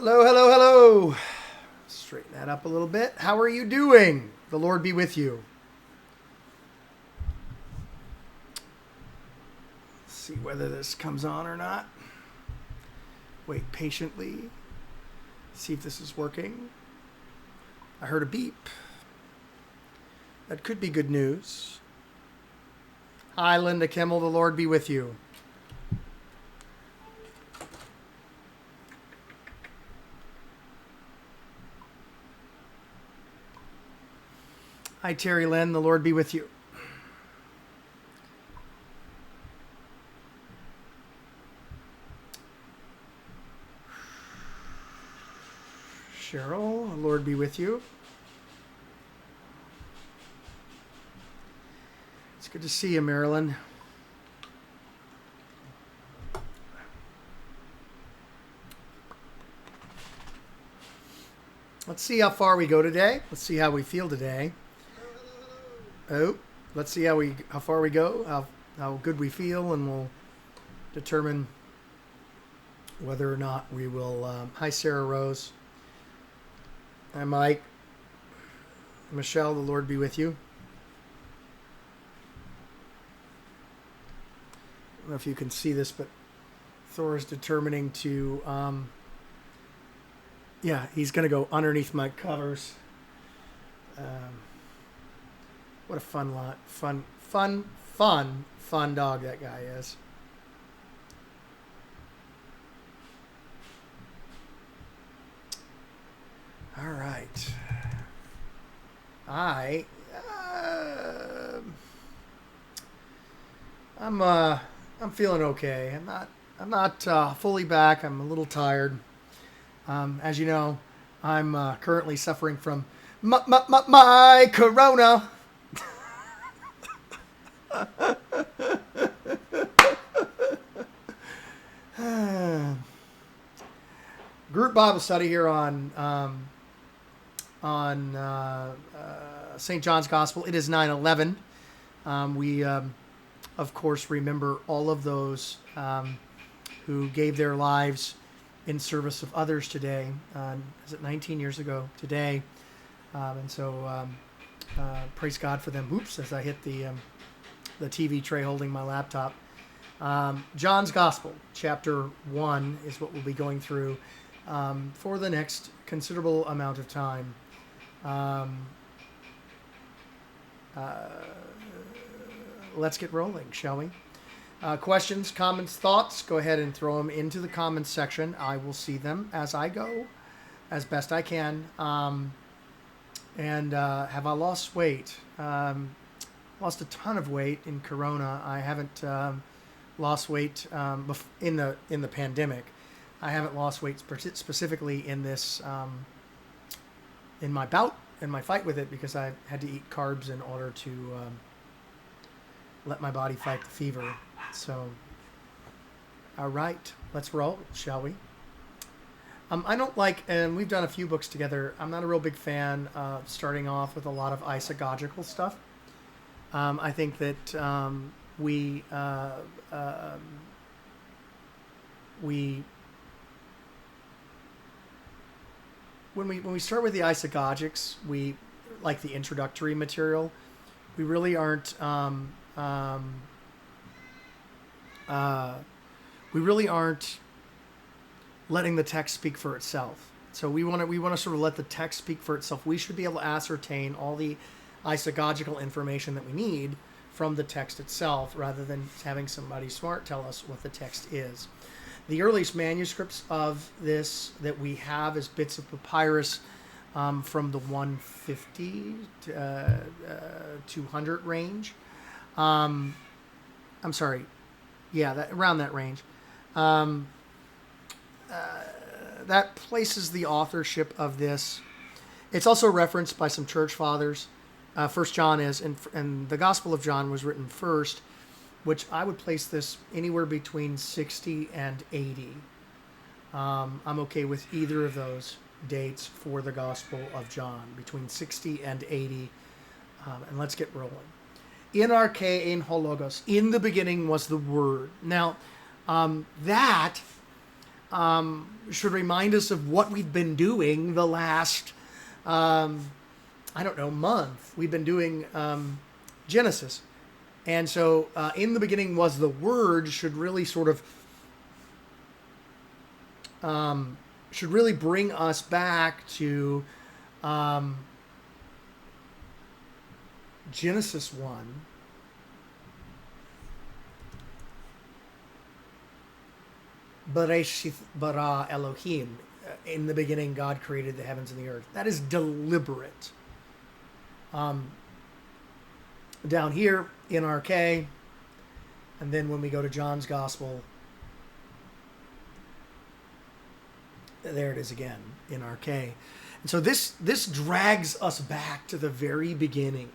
Hello, hello, hello. Straighten that up a little bit. How are you doing? The Lord be with you. Let's see whether this comes on or not. Wait patiently. See if this is working. I heard a beep. That could be good news. Hi, Linda Kimmel. The Lord be with you. Hi, Terry Lynn. The Lord be with you. Cheryl, the Lord be with you. It's good to see you, Marilyn. Let's see how far we go today. Let's see how we feel today. Oh, let's see how far we go, how good we feel, and we'll determine whether or not we will. Hi, Sarah Rose. Hi, Mike. Michelle, the Lord be with you. I don't know if you can see this, but Thor is determining to, yeah, he's going to go underneath my covers. What a fun lot. Fun dog that guy is. All right. I'm feeling okay. I'm not fully back. I'm a little tired. As you know, I'm currently suffering from my corona. Group Bible study here on St. John's Gospel. It is 9/11. We, of course, remember all of those who gave their lives in service of others today. Is it 19 years ago today? And so praise God for them. Oops, as I hit the TV tray holding my laptop. John's Gospel, chapter 1, is what we'll be going through for the next considerable amount of time. Let's get rolling, shall we? Questions, comments, thoughts, go ahead and throw them into the comments section. I will see them as I go, as best I can. And have I lost weight? Lost a ton of weight in Corona. I haven't lost weight in the pandemic. I haven't lost weight specifically in this in my bout and my fight with it, because I had to eat carbs in order to let my body fight the fever. So, all right, let's roll, shall we? I don't like, and we've done a few books together, I'm not a real big fan of starting off with a lot of isagogical stuff. I think that we when we start with the isagogics, we like the introductory material. We really aren't letting the text speak for itself. So we want to sort of let the text speak for itself. We should be able to ascertain all the isagogical information that we need from the text itself, rather than having somebody smart tell us what the text is. The earliest manuscripts of this that we have is bits of papyrus from the 150 to 200 range. I'm sorry, yeah, around that range. That places the authorship of this. It's also referenced by some church fathers. First John is, and the Gospel of John was written first, which I would place this anywhere between 60 and 80. I'm okay with either of those dates for the Gospel of John, between 60 and 80. And let's get rolling. In arche ein ho logos. In the beginning was the Word. Now, that should remind us of what we've been doing the last, month. We've been doing Genesis. And so in the beginning was the Word should really sort of, should really bring us back to Genesis 1. Bereshith bara Elohim. In the beginning, God created the heavens and the earth. That is deliberate. Down here in RK, and then when we go to John's Gospel, there it is again in RK. And so this drags us back to the very beginning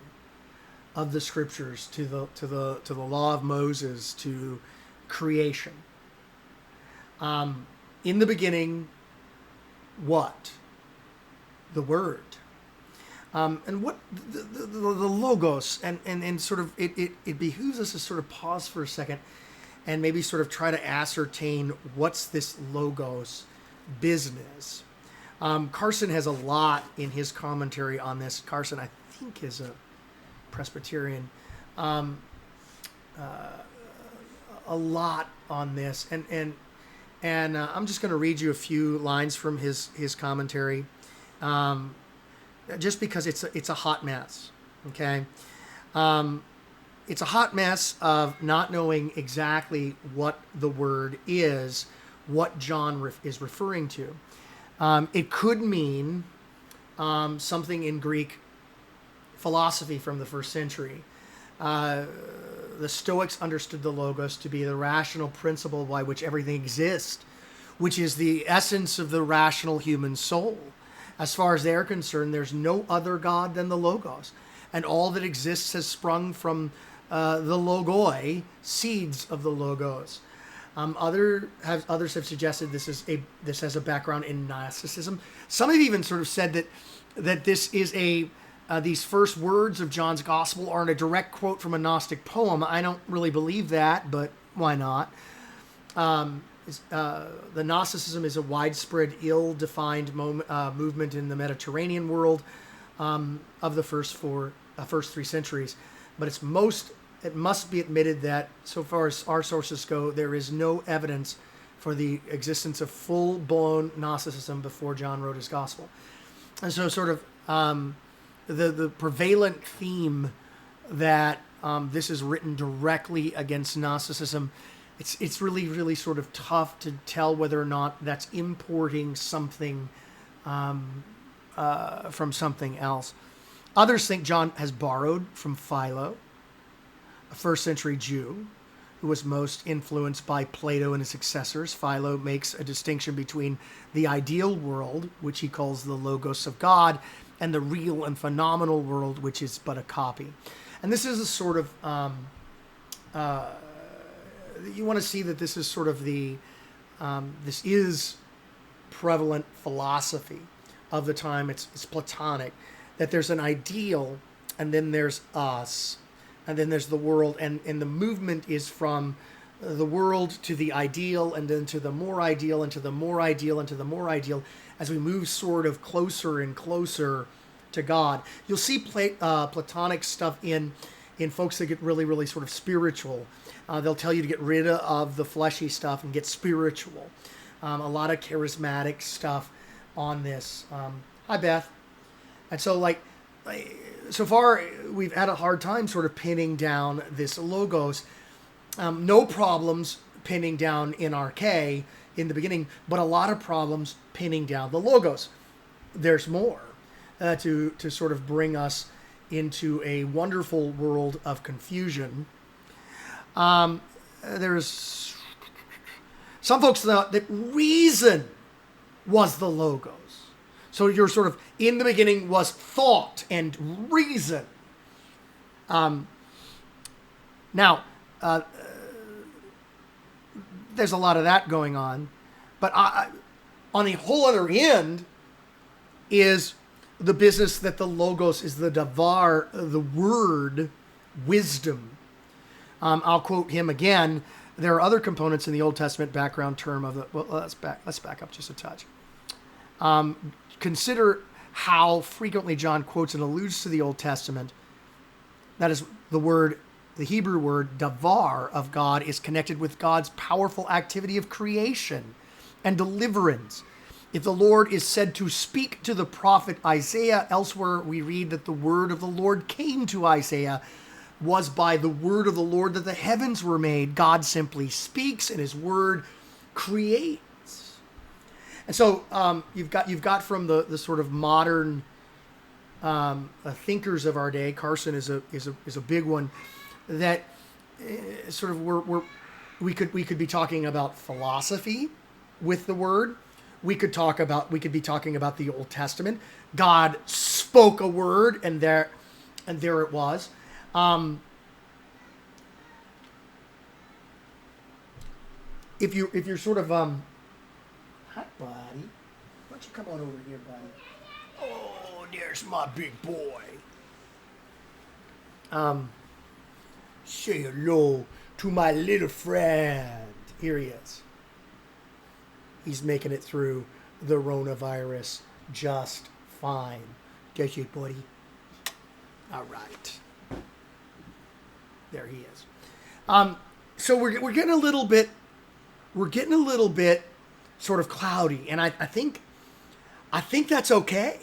of the Scriptures, to the law of Moses, to creation. In the beginning, what? The Word. And what the Logos, and sort of it behooves us to sort of pause for a second and maybe sort of try to ascertain what's this Logos business. Carson has a lot in his commentary on this. Carson, I think, is a Presbyterian. A lot on this, and I'm just going to read you a few lines from his commentary. Just because it's a hot mess, okay? It's a hot mess of not knowing exactly what the word is, what John is referring to. It could mean something in Greek philosophy from the first century. The Stoics understood the Logos to be the rational principle by which everything exists, which is the essence of the rational human soul. As far as they're concerned, there's no other God than the Logos. And all that exists has sprung from the Logoi, seeds of the Logos. Others have suggested this has a background in Gnosticism. Some have even sort of said that this is these first words of John's Gospel aren't a direct quote from a Gnostic poem. I don't really believe that, but why not? The Gnosticism is a widespread, ill-defined movement in the Mediterranean world of the first three centuries. But it must be admitted that, so far as our sources go, there is no evidence for the existence of full-blown Gnosticism before John wrote his Gospel. And so sort of the prevalent theme that this is written directly against Gnosticism, it's really, really sort of tough to tell whether or not that's importing something from something else. Others think John has borrowed from Philo, a first century Jew who was most influenced by Plato and his successors. Philo makes a distinction between the ideal world, which he calls the Logos of God, and the real and phenomenal world, which is but a copy. And this is a sort of you want to see that this is sort of this is prevalent philosophy of the time. It's Platonic, that there's an ideal, and then there's us, and then there's the world, and the movement is from the world to the ideal, and then to the more ideal, and to the more ideal, and to the more ideal, as we move sort of closer and closer to God. You'll see Platonic stuff in folks that get really, really sort of spiritual. They'll tell you to get rid of the fleshy stuff and get spiritual. A lot of charismatic stuff on this. Hi, Beth. And so, so far, we've had a hard time sort of pinning down this Logos. No problems pinning down NRK in the beginning, but a lot of problems pinning down the Logos. There's more to sort of bring us into a wonderful world of confusion. There's some folks thought that reason was the Logos. So you're sort of, in the beginning was thought and reason. Now, there's a lot of that going on. But on a whole other end is the business that the Logos is the davar, the word, wisdom. I'll quote him again. there are other components in the Old Testament background term of the. Well, let's back up just a touch. Consider how frequently John quotes and alludes to the Old Testament. That is, the Hebrew word davar of God is connected with God's powerful activity of creation and deliverance. If the Lord is said to speak to the prophet Isaiah, elsewhere we read that the word of the Lord came to Isaiah. Was by the word of the Lord that the heavens were made. God simply speaks, and his word creates. And so you've got from the sort of modern thinkers of our day. Carson is a big one. That sort of we could be talking about philosophy with the word. We could be talking about the Old Testament. God spoke a word, and there it was. If you're sort of hi buddy, why don't you come on over here, buddy? Oh, there's my big boy. Say hello to my little friend. Here he is. He's making it through the coronavirus just fine. Get you, buddy. All right. There he is. So we're getting a little bit sort of cloudy, and I think that's okay.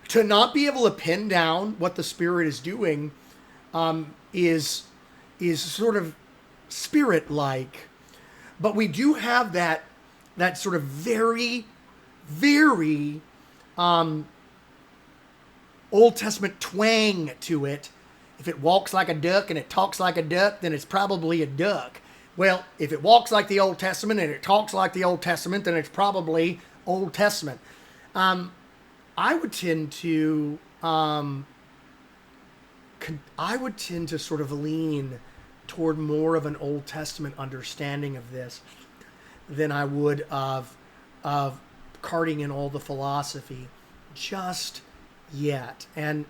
To not be able to pin down what the Spirit is doing is sort of spirit-like, but we do have that sort of very, very Old Testament twang to it. If it walks like a duck and it talks like a duck, then it's probably a duck. Well, if it walks like the Old Testament and it talks like the Old Testament, then it's probably Old Testament. I would tend to sort of lean toward more of an Old Testament understanding of this than I would of carting in all the philosophy just yet. And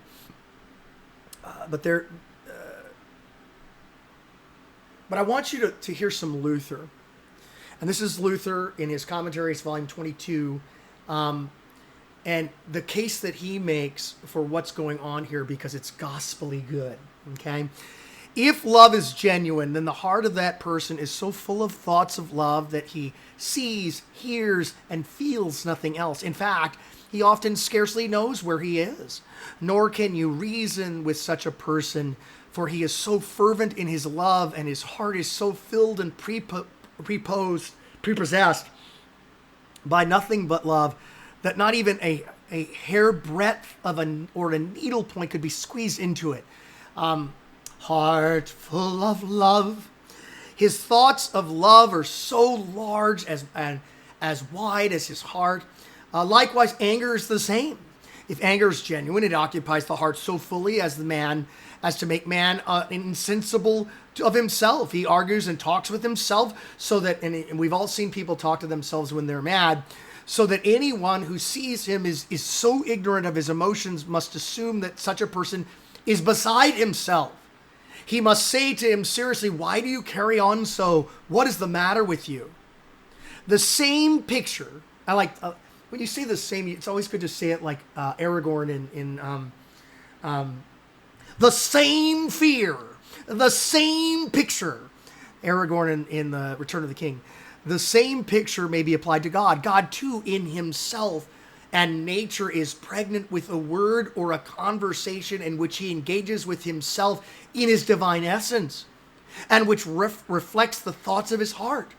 but I want you to hear some Luther. And this is Luther in his commentaries, volume 22. And the case that he makes for what's going on here, because it's gospelly good. Okay? If love is genuine, then the heart of that person is so full of thoughts of love that he sees, hears, and feels nothing else. In fact, he often scarcely knows where he is. Nor can you reason with such a person, for he is so fervent in his love, and his heart is so filled and prepossessed by nothing but love, that not even a hairbreadth or a needle point could be squeezed into it. Heart full of love. His thoughts of love are so large and as wide as his heart. Likewise, anger is the same. If anger is genuine, it occupies the heart so fully as to make man insensible of himself. He argues and talks with himself so that, and we've all seen people talk to themselves when they're mad, so that anyone who sees him is so ignorant of his emotions must assume that such a person is beside himself. He must say to him seriously, why do you carry on so? What is the matter with you? The same picture, I like, when you say the same, it's always good to say it like Aragorn in the same fear, the same picture. Aragorn in the Return of the King. The same picture may be applied to God. God, too, in himself and nature is pregnant with a word or a conversation in which he engages with himself in his divine essence, and which reflects the thoughts of his heart.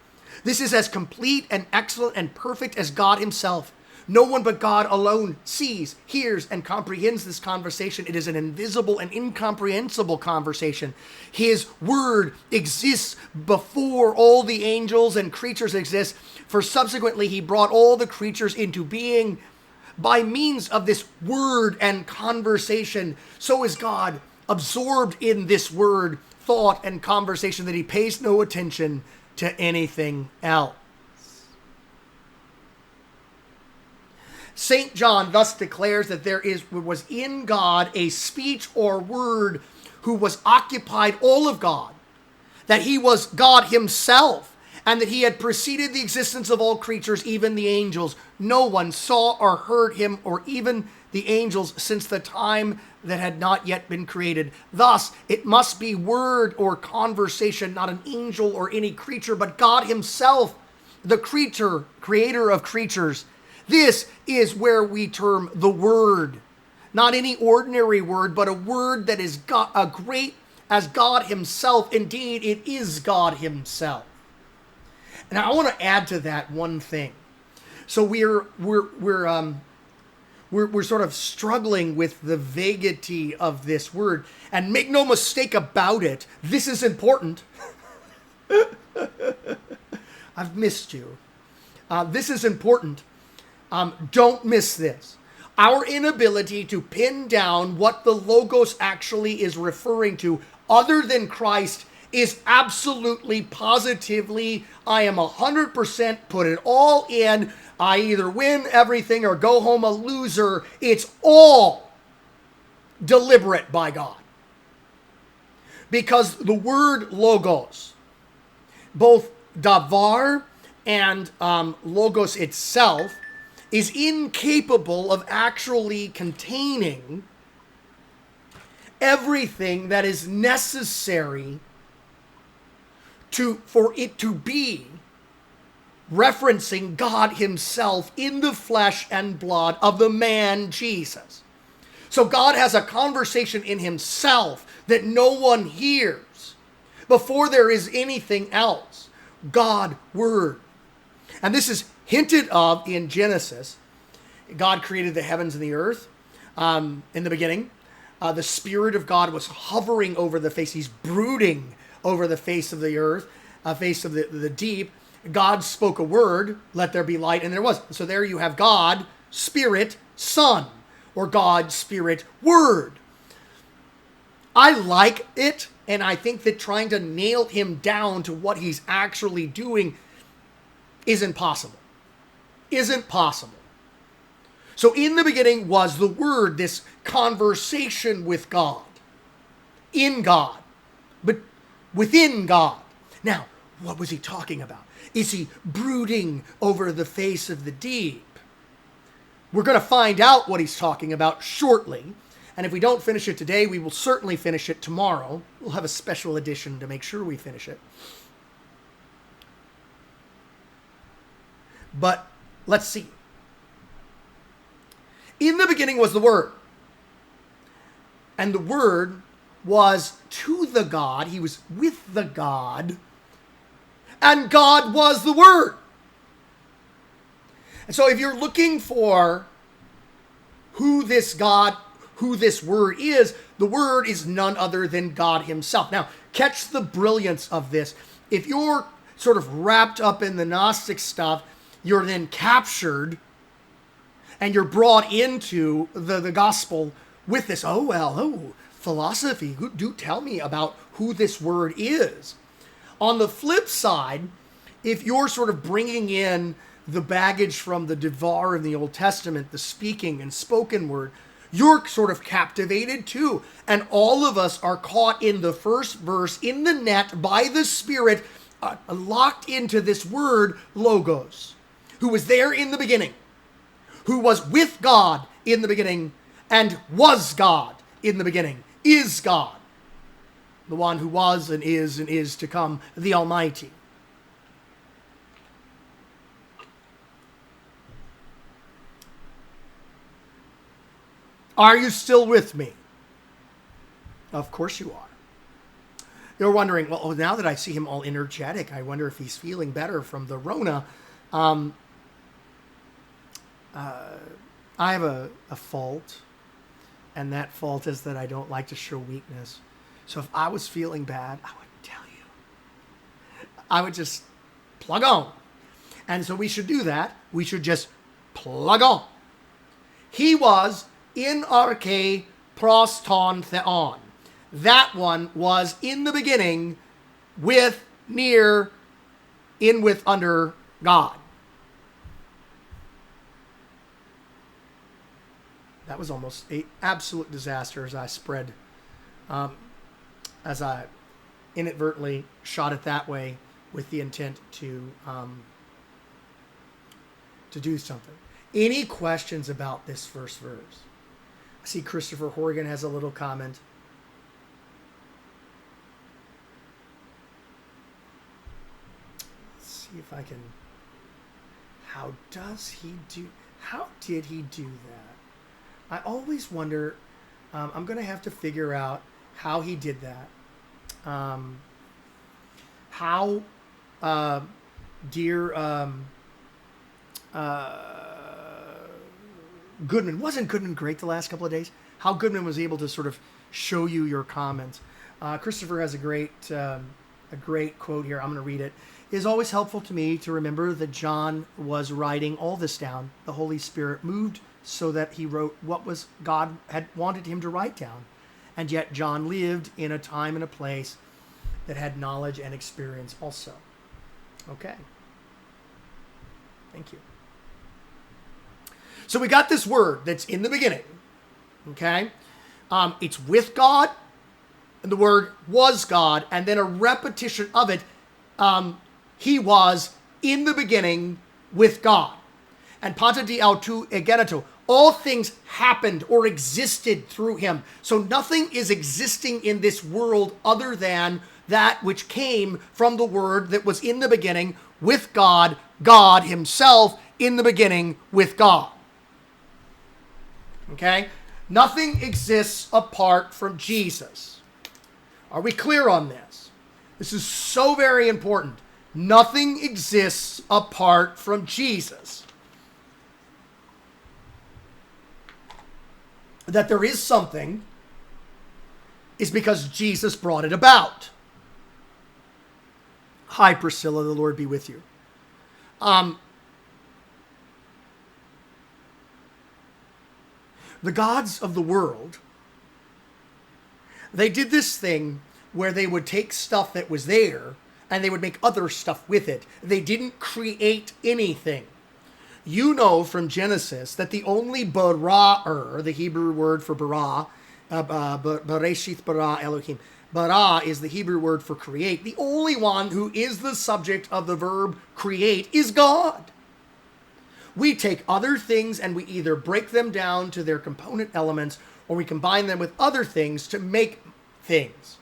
This is as complete and excellent and perfect as God himself. No one but God alone sees, hears, and comprehends this conversation. It is an invisible and incomprehensible conversation. His word exists before all the angels and creatures exist, for subsequently he brought all the creatures into being by means of this word and conversation. So is God absorbed in this word, thought, and conversation that he pays no attention to anything else. St. John thus declares that there was in God a speech or word who was occupied all of God. that he was God himself, and that he had preceded the existence of all creatures, even the angels. No one saw or heard him, or even the angels, since the time that had not yet been created. Thus, it must be word or conversation, not an angel or any creature, but God himself, the creator of creatures. This is where we term the Word. Not any ordinary word, but a word that is God, a great as God himself. Indeed, it is God himself. And I want to add to that one thing. So we're sort of struggling with the vaguity of this word. And make no mistake about it, this is important. I've missed you. This is important. Don't miss this. Our inability to pin down what the Logos actually is referring to, other than Christ, is absolutely, positively, I am 100% put it all in. I either win everything or go home a loser. It's all deliberate by God. Because the word Logos, both davar and Logos itself, is incapable of actually containing everything that is necessary for it to be referencing God himself in the flesh and blood of the man Jesus. So God has a conversation in himself that no one hears before there is anything else. God, Word. And this is hinted of in Genesis. God created the heavens and the earth in the beginning. The Spirit of God was hovering over the face. He's brooding over the face of the earth, face of the deep. God spoke a word, let there be light, and there was. So there you have God, Spirit, Son, or God, Spirit, Word. I like it, and I think that trying to nail him down to what he's actually doing isn't possible. Isn't possible. So in the beginning was the Word, this conversation with God, in God, but within God. Now, what was he talking about? Is he brooding over the face of the deep? We're going to find out what he's talking about shortly. And if we don't finish it today, we will certainly finish it tomorrow. We'll have a special edition to make sure we finish it. But let's see. In the beginning was the Word. And the Word was to the God. He was with the God. And God was the Word. And so if you're looking for who this God, who this Word is, the Word is none other than God himself. Now, catch the brilliance of this. If you're sort of wrapped up in the Gnostic stuff, you're then captured and you're brought into the gospel with this, philosophy. Do tell me about who this Word is. On the flip side, if you're sort of bringing in the baggage from the Devar in the Old Testament, the speaking and spoken word, you're sort of captivated too. And all of us are caught in the first verse, in the net, by the Spirit, locked into this word, Logos, who was there in the beginning, who was with God in the beginning, and was God in the beginning, is God, the one who was and is to come, the Almighty. Are you still with me? Of course you are. You're wondering, well, now that I see him all energetic, I wonder if he's feeling better from the Rona. I have a fault, and that fault is that I don't like to show weakness. So if I was feeling bad, I wouldn't tell you. I would just plug on. And so we should do that. We should just plug on. He was in arche pros ton theon. That one was in the beginning, with, near, in, with, under God. That was almost an absolute disaster as I spread, as I inadvertently shot it that way with the intent to do something. Any questions about this first verse? I see Christopher Horgan has a little comment. Let's see if I can. How did he do that? I always wonder. I'm going to have to figure out how he did that. How dear Goodman, wasn't Goodman great the last couple of days? How Goodman was able to sort of show you your comments. Christopher has a great quote here. I'm going to read it. It is always helpful to me to remember that John was writing all this down. The Holy Spirit moved so that he wrote what was God had wanted him to write down. And yet John lived in a time and a place that had knowledge and experience also. Okay. Thank you. So we got this word that's in the beginning. Okay. It's with God. And the word was God. And then a repetition of it. He was in the beginning with God. And panta di autou egeneto. All things happened or existed through him. So nothing is existing in this world other than that which came from the word that was in the beginning with God, God himself in the beginning with God. Okay? Nothing exists apart from Jesus. Are we clear on this? This is so very important. Nothing exists apart from Jesus. That there is something is because Jesus brought it about. Hi, Priscilla. The Lord be with you. The gods of the world, they did this thing where they would take stuff that was there and they would make other stuff with it. They didn't create anything. You know from Genesis that the only bara, the Hebrew word for bara, Bereshith bara Elohim. Bara is the Hebrew word for create. The only one who is the subject of the verb create is God. We take other things and we either break them down to their component elements or we combine them with other things to make things.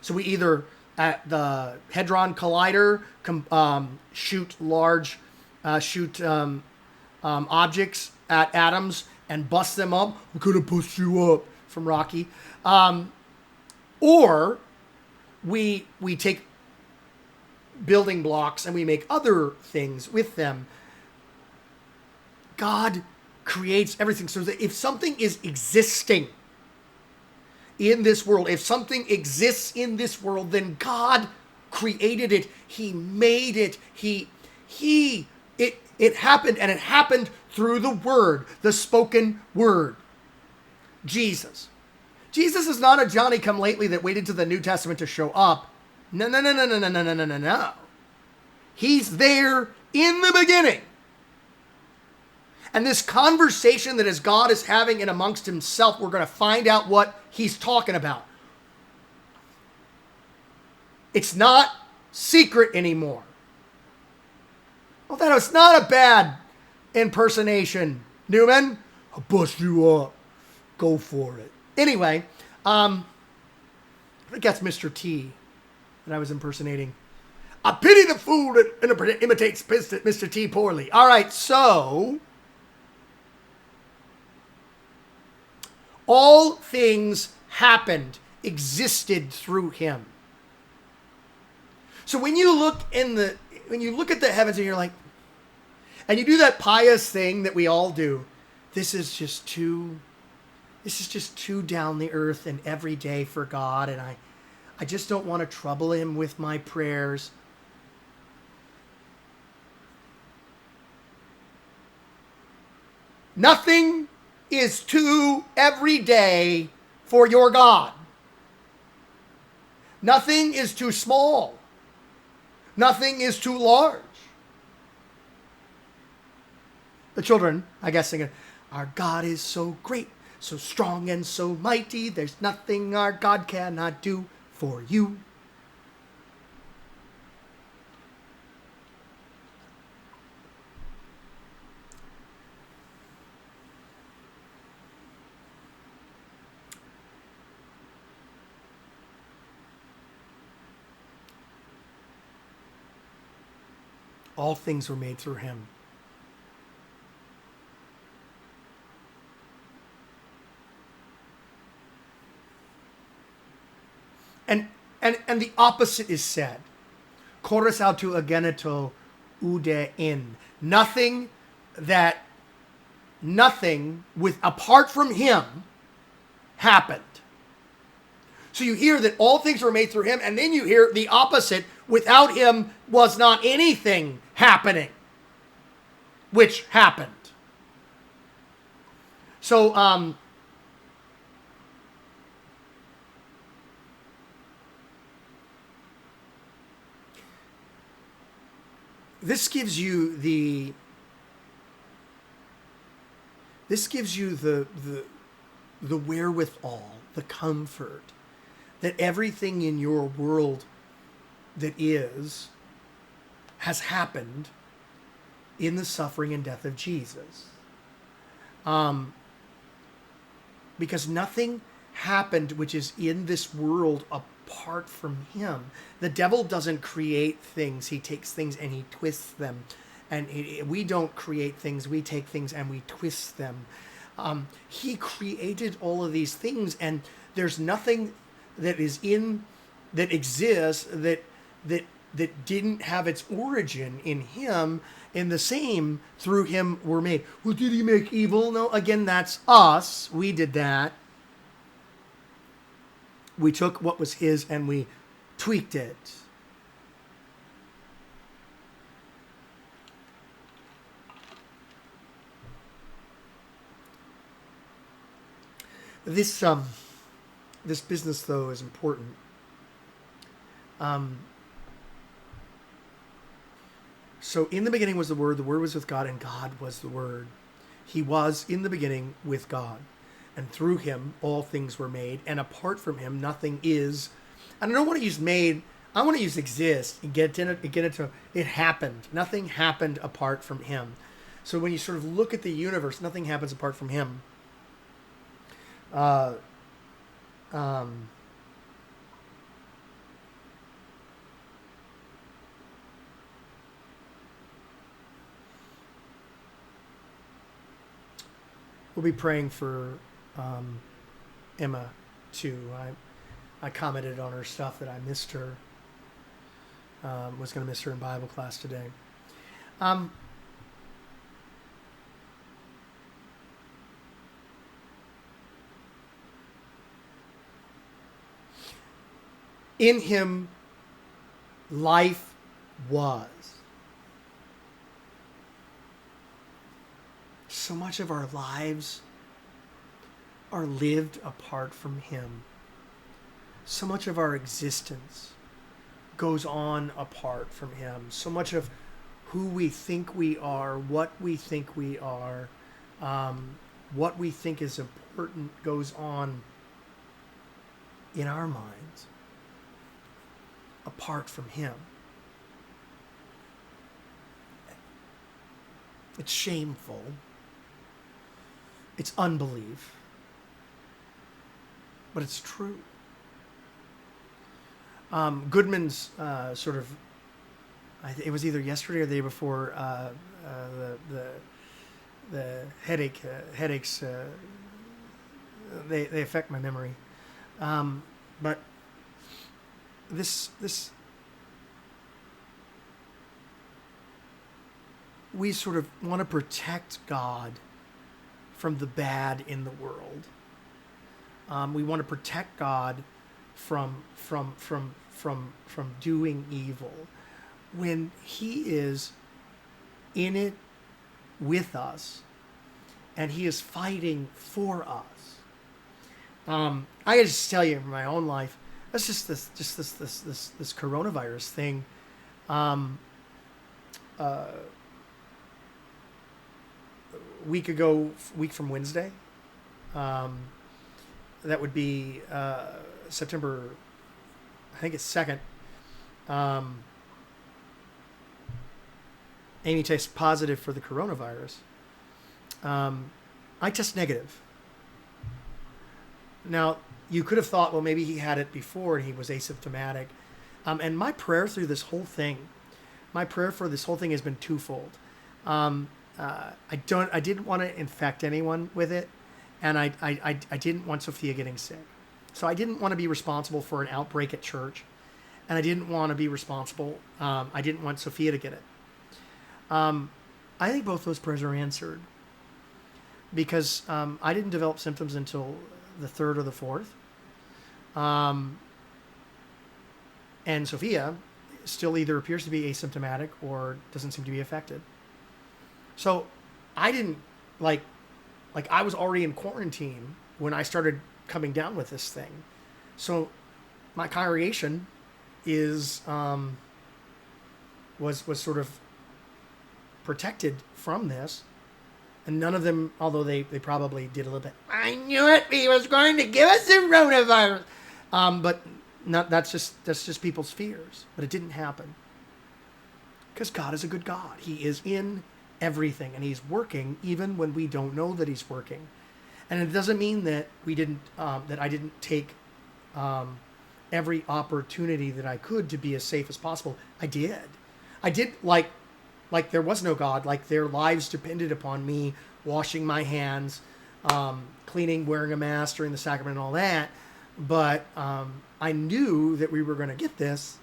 So we either, at the Hadron Collider, shoot objects at atoms and bust them up. I'm going to bust you up from Rocky. Or we take building blocks and we make other things with them. God creates everything so that if something is existing in this world, if something exists in this world, then God created it. He made it. It happened, and it happened through the word, the spoken word. Jesus. Jesus is not a Johnny-come-lately that waited to the New Testament to show up. No. He's there in the beginning. And this conversation that as God is having in amongst himself, we're going to find out what he's talking about. It's not secret anymore. Well, that was not a bad impersonation, Newman. I'll bust you up. Go for it. Anyway, I think that's Mr. T that I was impersonating. I pity the fool that imitates Mr. T poorly. All right, so all things happened, existed through him. So when you look at the heavens and you're like, and you do that pious thing that we all do, this is just too down the earth and everyday for God, and I just don't want to trouble him with my prayers. Nothing is too everyday for your God. Nothing is too small. Nothing is too large. The children, I guess, singing, our God is so great, so strong and so mighty. There's nothing our God cannot do for you. All things were made through him. And the opposite is said. Chorus autu ageneto ude in. Nothing with apart from him happened. So you hear that all things were made through him, and then you hear the opposite. Without him was not anything happening, which happened. So, this gives you the wherewithal, the comfort that everything in your world that has happened in the suffering and death of Jesus. Because nothing happened which is in this world apart from him. The devil doesn't create things. He takes things and he twists them. And we don't create things. We take things and we twist them. He created all of these things, and there's nothing that exists that didn't have its origin in him. In the same, through him were made. Well, did he make evil? No, again, that's us. We did that. We took what was his and we tweaked it. This business, though, is important. So in the beginning was the Word was with God, and God was the Word. He was in the beginning with God, and through him all things were made, and apart from him nothing is. And I don't want to use made, I want to use exist and get into it happened. Nothing happened apart from him. So when you sort of look at the universe, nothing happens apart from him. We'll be praying for Emma too. I commented on her stuff that I missed her. Was going to miss her in Bible class today. In him, life was. So much of our lives are lived apart from him. So much of our existence goes on apart from him. So much of who we think we are, what we think we are, what we think is important goes on in our minds apart from him. It's shameful. It's unbelief. But it's true. Goodman's sort of, it was either yesterday or the day before, the headaches, they affect my memory. But this we sort of want to protect God from the bad in the world. We want to protect God from doing evil, when he is in it with us and he is fighting for us. I gotta just tell you from my own life, that's just this coronavirus thing. Week from Wednesday, that would be September, I think it's 2nd. Amy tests positive for the coronavirus. I test negative. Now, you could have thought, well, maybe he had it before and he was asymptomatic. And my prayer through this whole thing my prayer for this whole thing has been twofold. I didn't want to infect anyone with it, and I didn't want Sophia getting sick. So I didn't want to be responsible for an outbreak at church, and I didn't want to be responsible. I didn't want Sophia to get it. I think both those prayers are answered because I didn't develop symptoms until the third or the fourth. And Sophia still either appears to be asymptomatic or doesn't seem to be affected. So I didn't like I was already in quarantine when I started coming down with this thing. So my congregation is was sort of protected from this. And none of them, although they probably did a little bit, I knew it, he was going to give us the coronavirus. But that's just people's fears. But it didn't happen. Because God is a good God. He is in everything, and he's working even when we don't know that he's working. And it doesn't mean that that I didn't take every opportunity that I could to be as safe as possible. I did like there was no God, like their lives depended upon me washing my hands, cleaning, wearing a mask during the sacrament and all that. But I knew that we were going to get this.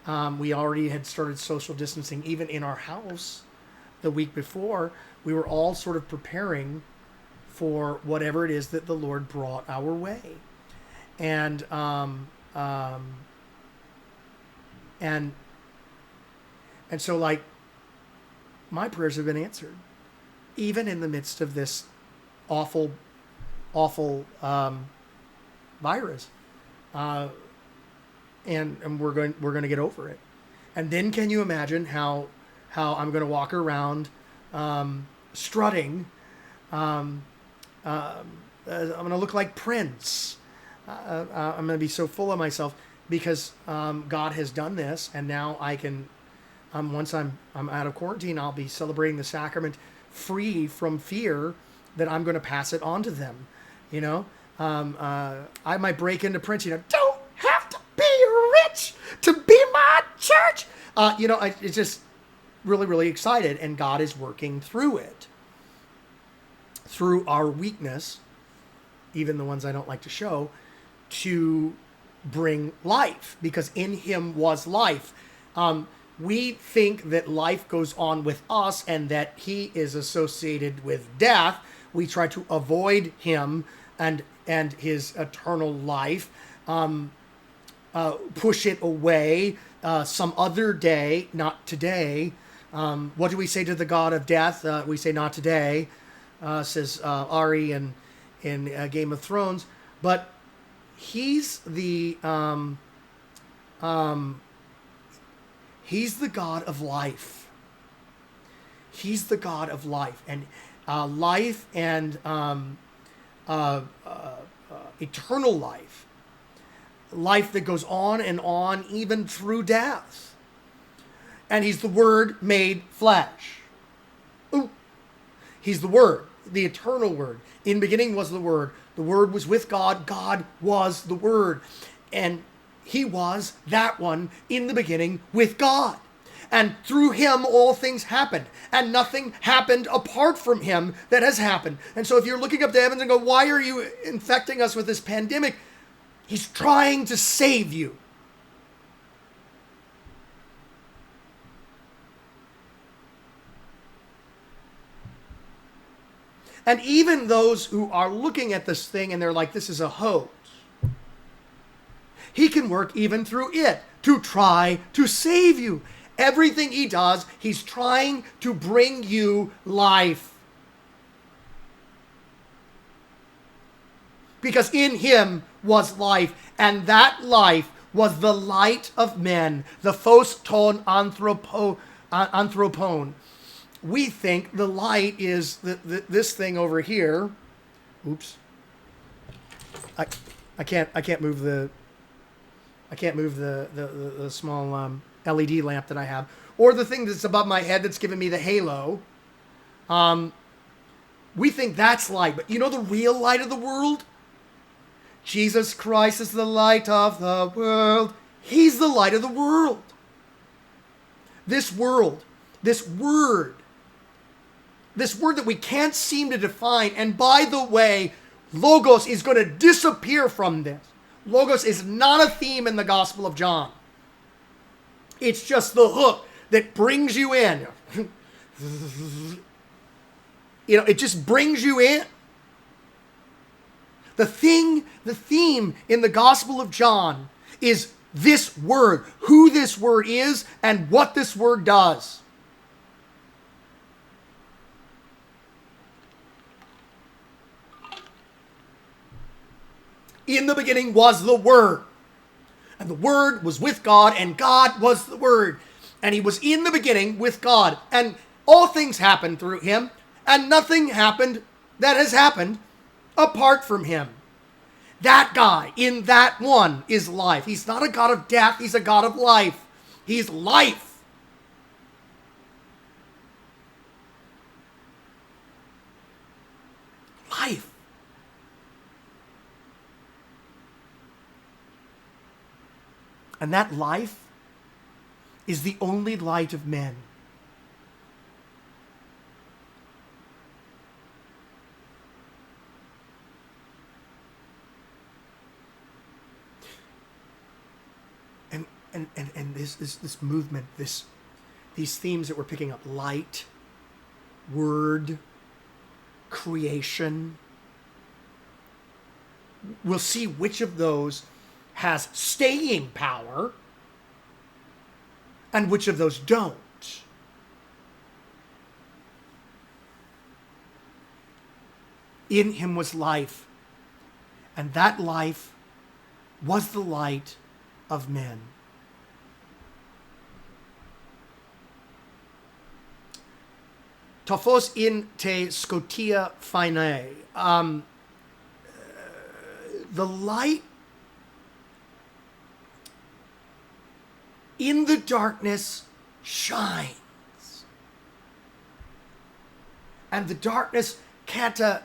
We already had started social distancing even in our house the week before. We were all sort of preparing for whatever it is that the Lord brought our way. And so like my prayers have been answered, even in the midst of this awful virus. And we're going to get over it. And then can you imagine how I'm going to walk around strutting? I'm going to look like Prince. I'm going to be so full of myself because God has done this, and now I can. Once I'm out of quarantine, I'll be celebrating the sacrament free from fear that I'm going to pass it on to them. You know, I might break into Prince. You know, don't have to be rich to be my church. It's just really, really excited, and God is working through it, through our weakness, even the ones I don't like to show, to bring life, because in him was life. We think that life goes on with us and that he is associated with death. We try to avoid him and his eternal life, push it away some other day, not today. What do we say to the God of death? We say not today, says Ari in Game of Thrones. But he's the he's the God of life. He's the God of life, and life and eternal life. Life that goes on and on, even through death. And he's the Word made flesh. Ooh. He's the Word, the eternal Word. In the beginning was the Word. The Word was with God. God was the Word. And he was that one in the beginning with God. And through him, all things happened. And nothing happened apart from him that has happened. And so if you're looking up to heaven and go, why are you infecting us with this pandemic? He's trying to save you. And even those who are looking at this thing and they're like, this is a hoax, he can work even through it to try to save you. Everything he does, he's trying to bring you life. Because in him was life, and that life was the light of men, the phos ton anthropon. We think the light is this thing over here. Oops. I can't move the small LED lamp that I have, or the thing that's above my head that's giving me the halo. We think that's light, but you know the real light of the world? Jesus Christ is the light of the world. He's the light of the world. this world, this word that we can't seem to define. And by the way, Logos is going to disappear from this. Logos is not a theme in the Gospel of John. It's just the hook that brings you in. It just brings you in. The theme in the Gospel of John is this word, who this word is, and what this word does. In the beginning was the Word, and the Word was with God, and God was the Word. And he was in the beginning with God, and all things happened through him, and nothing happened that has happened apart from him. That guy in that one is life. He's not a God of death, he's a God of life. He's life. Life. And that life is the only light of men. And this movement, these themes that we're picking up, light, word, creation, we'll see which of those has staying power and which of those don't. In him was life, and that life was the light of men. Tophos in te scotia phinae. The light in the darkness shines. And the darkness the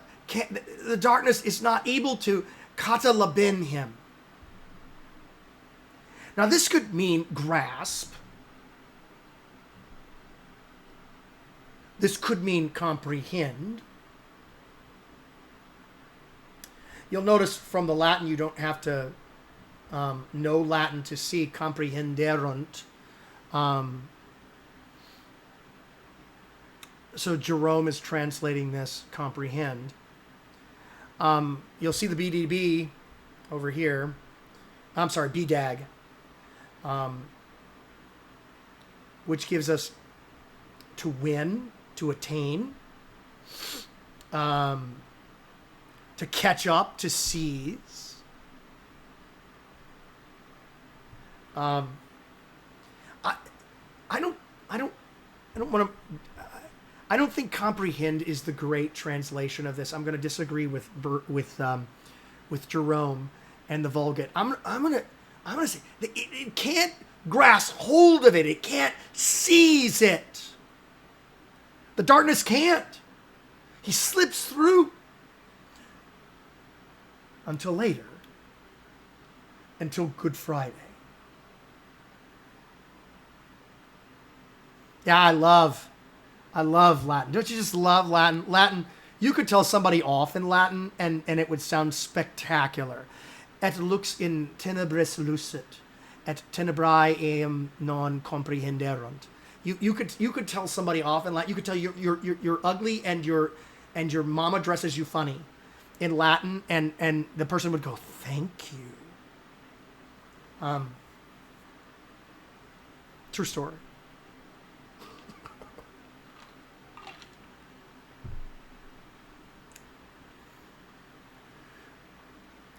darkness is not able to katalabin him. Now this could mean grasp. This could mean comprehend. You'll notice from the Latin you don't have to know Latin to see comprehenderunt. So Jerome is translating this comprehend. You'll see the BDB over here. I'm sorry, BDAG, which gives us to win, to attain, to catch up, to seize. I don't think comprehend is the great translation of this. I'm going to disagree with Jerome and the Vulgate. I'm going to say it can't grasp hold of it. It can't seize it. The darkness can't. He slips through until later, until Good Friday. Yeah, I love Latin. Don't you just love Latin? Latin, you could tell somebody off in Latin and it would sound spectacular. Et lux in tenebris lucet, et tenebrae eam non comprehenderunt. You could tell somebody off in Latin. You could tell you're ugly and your mama dresses you funny in Latin, and the person would go, thank you. True story.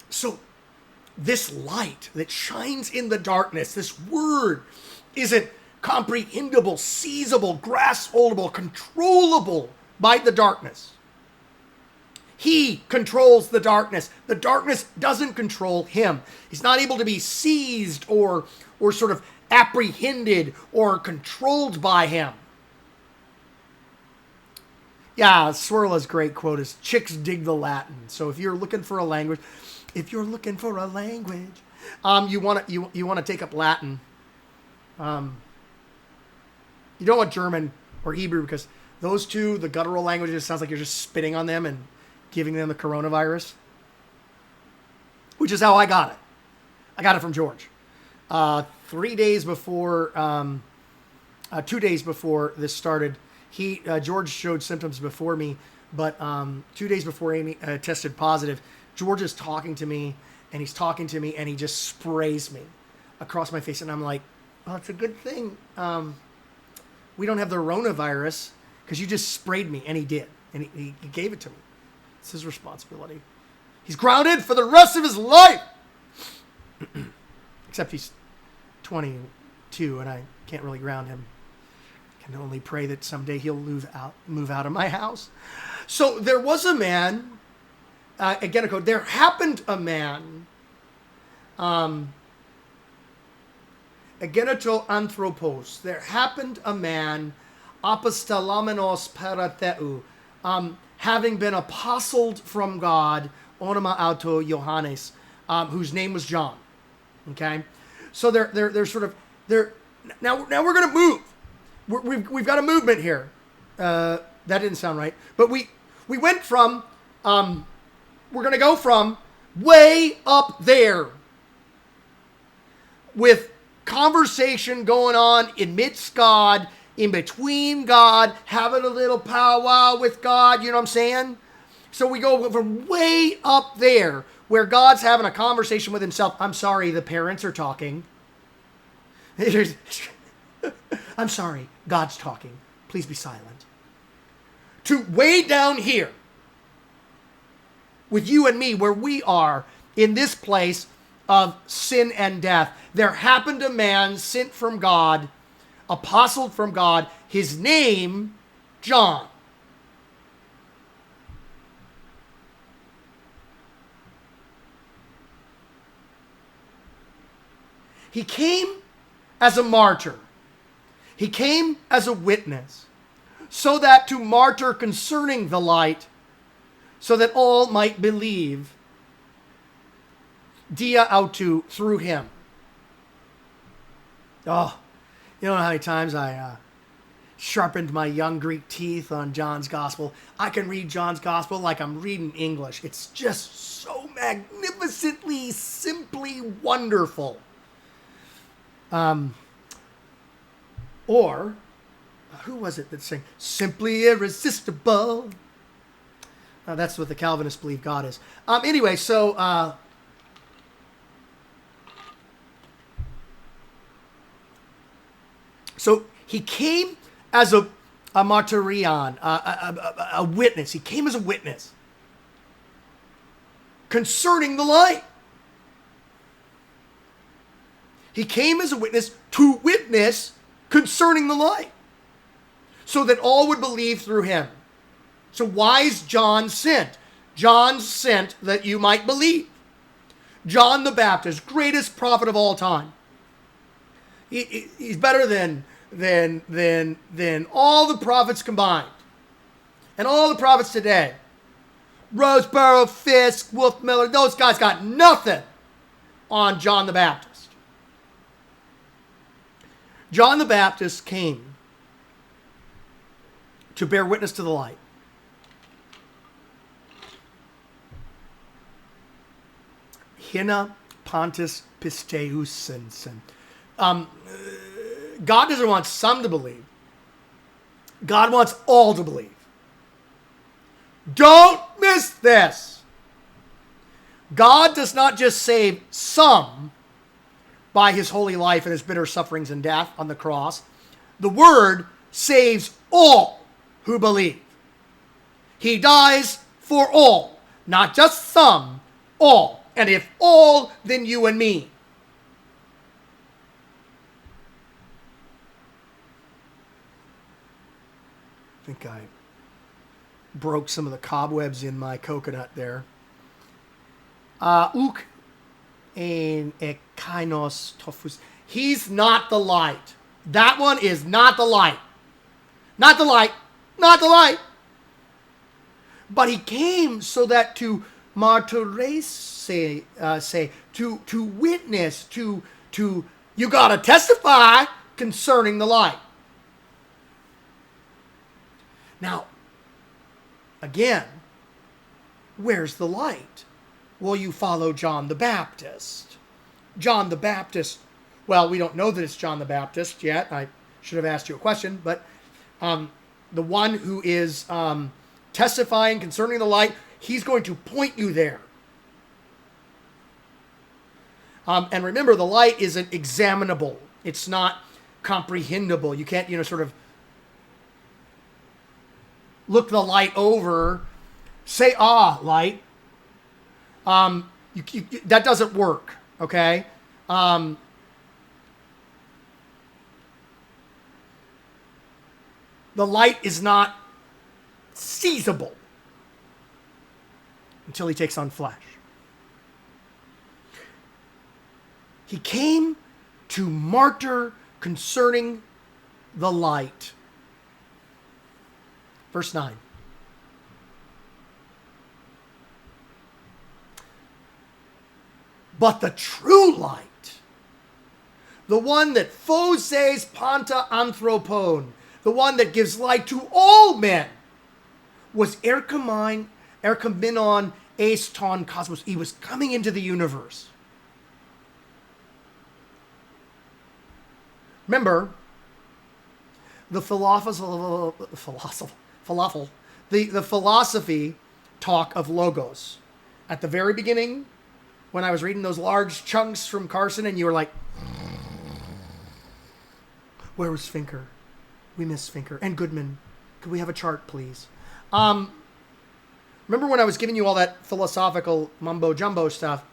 So this light that shines in the darkness, this word, isn't comprehensible, seizable, graspable, controllable by the darkness. He controls the darkness. The darkness doesn't control him. He's not able to be seized or sort of apprehended or controlled by him. Yeah, Swirla's great quote is, chicks dig the Latin. So if you're looking for a language, you want to take up Latin. You don't want German or Hebrew because those two, the guttural languages, sounds like you're just spitting on them and giving them the coronavirus. Which is how I got it. I got it from George. 2 days before this started, George showed symptoms before me, but 2 days before Amy tested positive, George is talking to me, and he's talking to me, and he just sprays me across my face, and I'm like, well, it's a good thing we don't have the coronavirus because you just sprayed me, and he did, and he gave it to me. It's his responsibility. He's grounded for the rest of his life. Except he's 22, and I can't really ground him. I can only pray that someday he'll move out of my house. So there was a man, again a quote, there happened a man, ageneto anthropos, there happened a man, apostolamenos paratheu, having been apostled from God, onoma auto Johannes, whose name was John. Okay, so they're sort of now we're gonna move. We've got a movement here. That didn't sound right, but we went from we're gonna go from way up there with conversation going on amidst God, in between God, having a little powwow with God. You know what I'm saying? So we go from way up there where God's having a conversation with himself. I'm sorry, the parents are talking. I'm sorry, God's talking. Please be silent. To way down here with you and me, where we are in this place of sin and death. There happened a man sent from God, apostled from God, his name, John. He came as a martyr. He came as a witness, so that to martyr concerning the light, so that all might believe, dia autou, through him. Oh, you know how many times I sharpened my young Greek teeth on John's Gospel. I can read John's Gospel like I'm reading English. It's just so magnificently, simply wonderful. Or, who was it that sang, Simply Irresistible? That's what the Calvinists believe God is. Anyway, so he came as a martyrion, a witness. He came as a witness concerning the light. He came as a witness to witness concerning the light, so that all would believe through him. So why is John sent? John sent that you might believe. John the Baptist, greatest prophet of all time. He's better than all the prophets combined, and all the prophets today. Roseboro, Fisk, Wolf Miller, those guys got nothing on John the Baptist. John the Baptist came to bear witness to the light. Hina Pontus Pisteus Sensen. God doesn't want some to believe. God wants all to believe. Don't miss this. God does not just save some by his holy life and his bitter sufferings and death on the cross. The word saves all who believe. He dies for all, not just some, all. And if all, then you and me. I think I broke some of the cobwebs in my coconut there. Uk en ekainos tophus. He's not the light. That one is not the light. Not the light. Not the light. But he came so that to martyrese, to witness, to you got to testify concerning the light. Now, again, where's the light? Well, you follow John the Baptist. John the Baptist, well, we don't know that it's John the Baptist yet. I should have asked you a question, but the one who is testifying concerning the light, he's going to point you there. And remember, the light isn't examinable. It's not comprehensible. You can't, sort of look the light over, say, light. That doesn't work, okay? The light is not seizable until he takes on flesh. He came to martyr concerning the light. Verse 9. But the true light, the one that phoses panta anthropon, the one that gives light to all men, was erchomaion eis ton cosmos. He was coming into the universe. Remember, the philosophy talk of logos. At the very beginning, when I was reading those large chunks from Carson, and you were like, where was Finker? We miss Finker. And Goodman. Could we have a chart, please? Remember when I was giving you all that philosophical mumbo-jumbo stuff?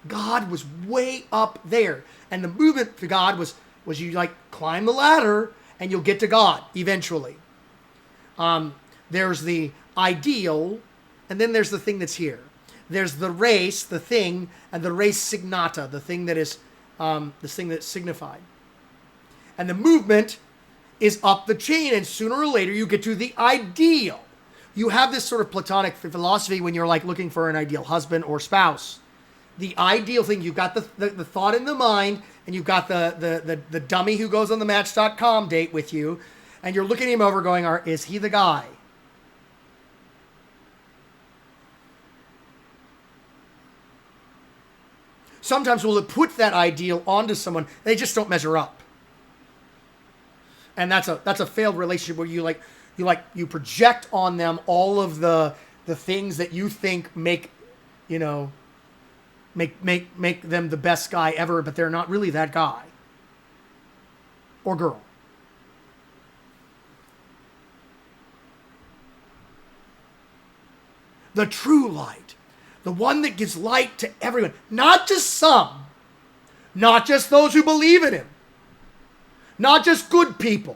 God was way up there. And the movement to God was you like climb the ladder and you'll get to God eventually. There's the ideal, and then there's the thing that's here. There's the race, the thing, and the res signata, the thing that is this thing that's signified. And the movement is up the chain, and sooner or later you get to the ideal. You have this sort of Platonic philosophy when you're like looking for an ideal husband or spouse. The ideal thing, you've got the thought in the mind, and you've got the dummy who goes on the Match.com date with you, and you're looking him over going, is he the guy? Sometimes we'll put that ideal onto someone, they just don't measure up. And that's a failed relationship where you project on them all of the things that you think make them the best guy ever, but they're not really that guy or girl. The true light, the one that gives light to everyone, not just some, not just those who believe in him, not just good people.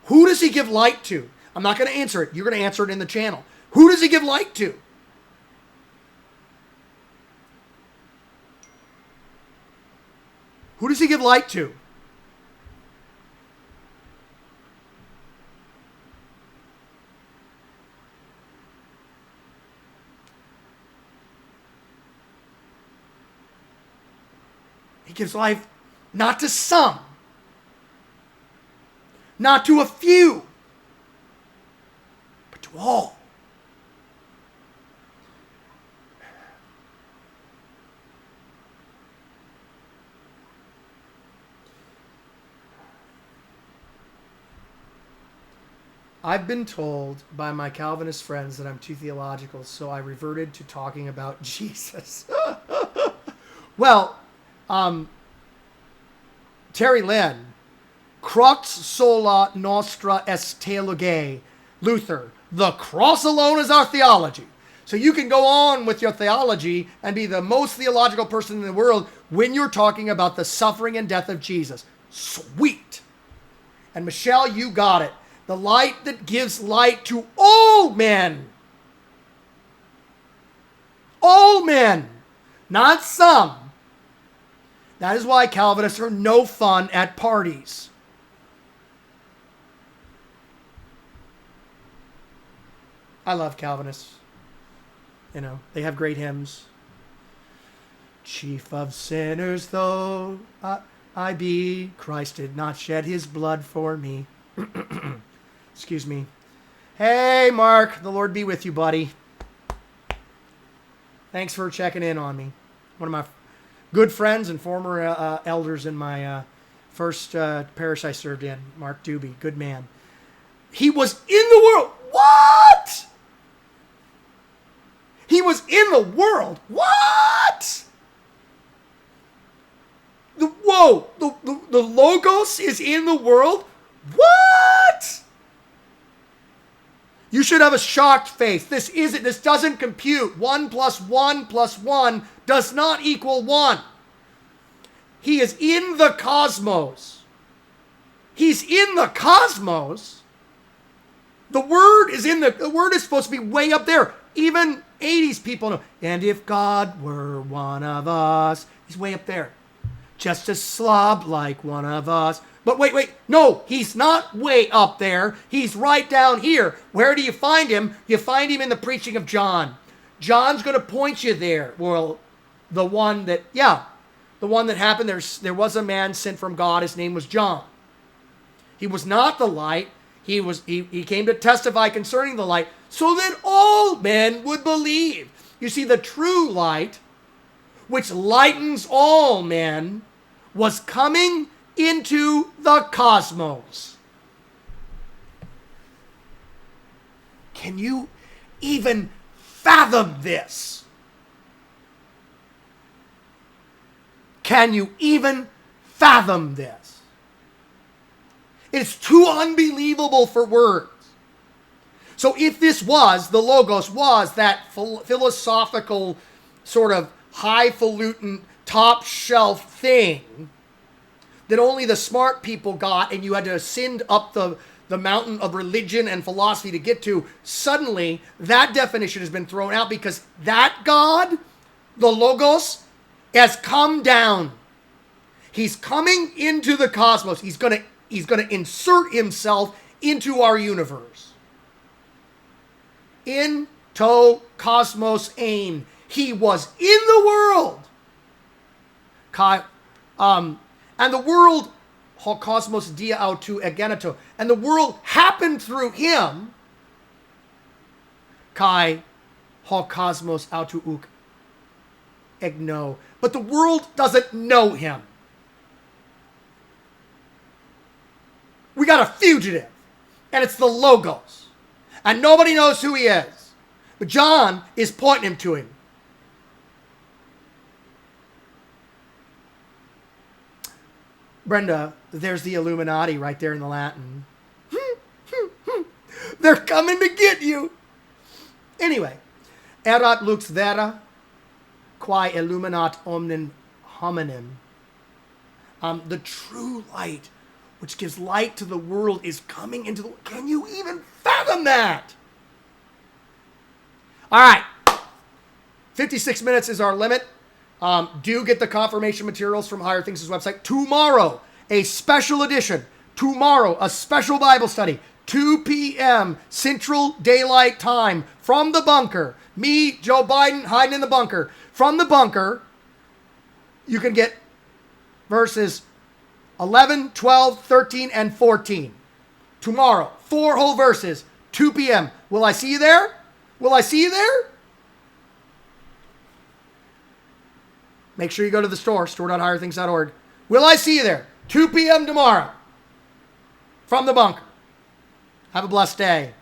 Who does he give light to? I'm not going to answer it. You're going to answer it in the channel. Who does he give light to? Who does he give light to? He gives life not to some, not to a few, but to all. I've been told by my Calvinist friends that I'm too theological, so I reverted to talking about Jesus. Well, Terry Lynn, crux sola nostra est theologiae. Luther, the cross alone is our theology. So you can go on with your theology and be the most theological person in the world when you're talking about the suffering and death of Jesus. Sweet. And Michelle, you got it. The light that gives light to all men. All men, not some. That is why Calvinists are no fun at parties. I love Calvinists. They have great hymns. Chief of sinners though I be, Christ did not shed his blood for me. Excuse me. Hey, Mark. The Lord be with you, buddy. Thanks for checking in on me. One of my good friends and former elders in my first parish I served in, Mark Doobie. Good man. He was in the world. What? He was in the world. What? Whoa. The Logos is in the world? What? You should have a shocked face. This doesn't compute. 1 + 1 + 1 does not equal 1. He is in the cosmos. He's in the cosmos. The word is supposed to be way up there. Even 80s people know. And if God were one of us, he's way up there. Just a slob like one of us. But wait. No, he's not way up there. He's right down here. Where do you find him? You find him in the preaching of John. John's going to point you there. Well, the one that happened, there was a man sent from God. His name was John. He was not the light. He came to testify concerning the light so that all men would believe. You see, the true light, which lightens all men, was coming into the cosmos. Can you even fathom this? Can you even fathom this? It's too unbelievable for words. So if this was, the Logos was that philosophical sort of highfalutin, top shelf thing that only the smart people got and you had to ascend up the mountain of religion and philosophy to get to, suddenly that definition has been thrown out because that God, the Logos, has come down. He's coming into the cosmos. He's going to insert himself into our universe. In to cosmos ein. He was in the world. And the world, ho cosmos dia autou egeneto, and the world happened through him. Kai ho cosmos autou uk egno. But the world doesn't know him. We got a fugitive, and it's the Logos. And nobody knows who he is. But John is pointing him to him. Brenda, there's the Illuminati right there in the Latin. They're coming to get you. Anyway, erat lux vera, quae illuminat omnem hominem. The true light, which gives light to the world, is coming into the world. Can you even fathom that? All right. 56 minutes is our limit. Do get the confirmation materials from Higher Things' website. Tomorrow, a special edition. Tomorrow, a special Bible study. 2 p.m. Central Daylight Time from the bunker. Me, Joe Biden, hiding in the bunker. From the bunker, you can get verses 11, 12, 13, and 14. Tomorrow, 4 whole verses, 2 p.m. Will I see you there? Will I see you there? Make sure you go to the store.higherthings.org. Will I see you there? 2 p.m. tomorrow from the bunker. Have a blessed day.